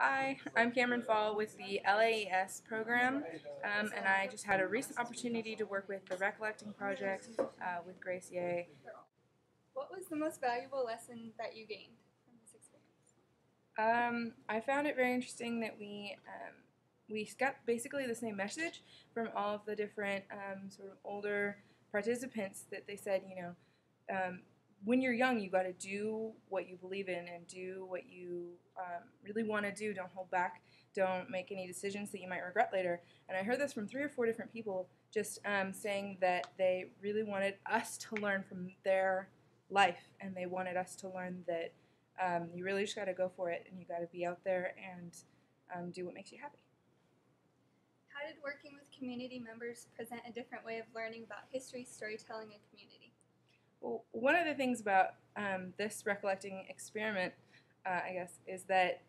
Hi, I'm Kamryn Re with the LAES program, and I just had a recent opportunity to work with the ReCollecting project with Grace Ye. What was the most valuable lesson that you gained from this experience? I found it very interesting that we got basically the same message from all of the different sort of older participants that they said, when you're young, you got to do what you believe in and do what you really want to do. Don't hold back. Don't make any decisions that you might regret later. And I heard this from 3 or 4 different people just saying that they really wanted us to learn from their life, and they wanted us to learn that you really just got to go for it, and you got to be out there and do what makes you happy. How did working with community members present a different way of learning about history, storytelling, and community? Well, one of the things about this recollecting experiment, I guess, is that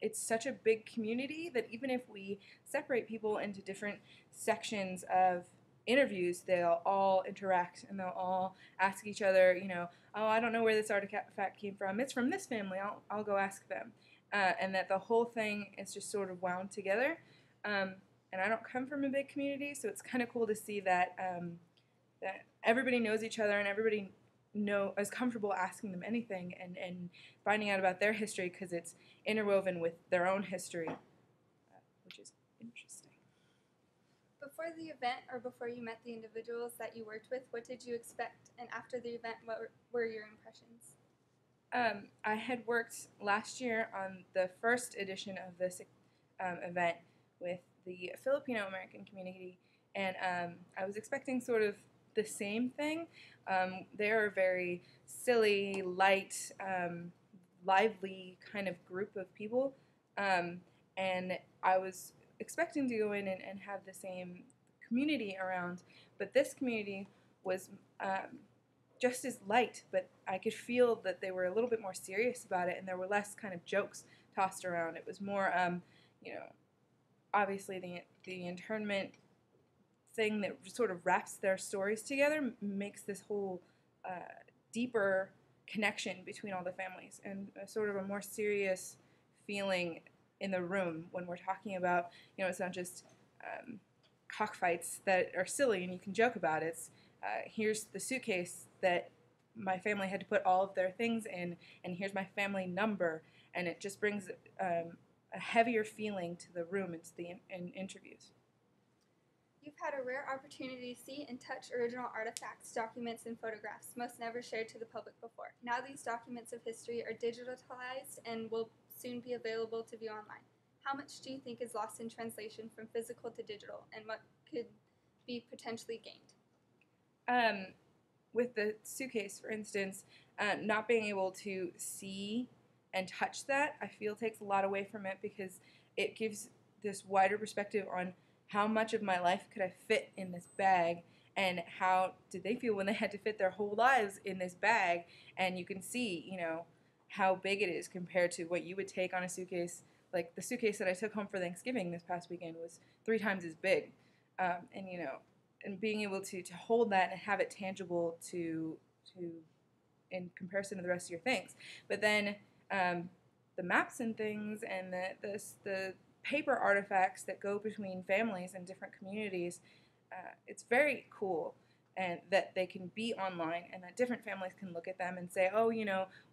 it's such a big community that even if we separate people into different sections of interviews, they'll all interact and they'll all ask each other, oh, I don't know where this artifact came from. It's from this family. I'll go ask them. And that the whole thing is just sort of wound together. And I don't come from a big community, so it's kind of cool to see that that everybody knows each other and everybody is comfortable asking them anything and finding out about their history because it's interwoven with their own history, which is interesting. Before the event or before you met the individuals that you worked with, what did you expect? And after the event, what were your impressions? I had worked last year on the first edition of this event with the Filipino American community, and I was expecting sort of the same thing. They're a very silly, light, lively kind of group of people, and I was expecting to go in and have the same community around, but this community was just as light, but I could feel that they were a little bit more serious about it, and there were less kind of jokes tossed around. It was more, obviously the internment thing that sort of wraps their stories together makes this whole deeper connection between all the families and a sort of a more serious feeling in the room when we're talking about, it's not just cockfights that are silly and you can joke about. It's here's the suitcase that my family had to put all of their things in, and here's my family number, and it just brings a heavier feeling to the room and to the interviews. You've had a rare opportunity to see and touch original artifacts, documents, and photographs, most never shared to the public before. Now these documents of history are digitalized and will soon be available to view online. How much do you think is lost in translation from physical to digital, and what could be potentially gained? With the suitcase, for instance, not being able to see and touch that, I feel takes a lot away from it because it gives this wider perspective on how much of my life could I fit in this bag, and how did they feel when they had to fit their whole lives in this bag, and you can see, how big it is compared to what you would take on a suitcase. Like the suitcase that I took home for Thanksgiving this past weekend was 3 times as big, and being able to hold that and have it tangible to in comparison to the rest of your things. But then the maps and things and the paper artifacts that go between families and different communities, it's very cool, and that they can be online and that different families can look at them and say, oh,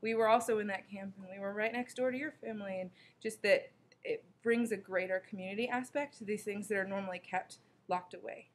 we were also in that camp and we were right next door to your family, and just that it brings a greater community aspect to these things that are normally kept locked away.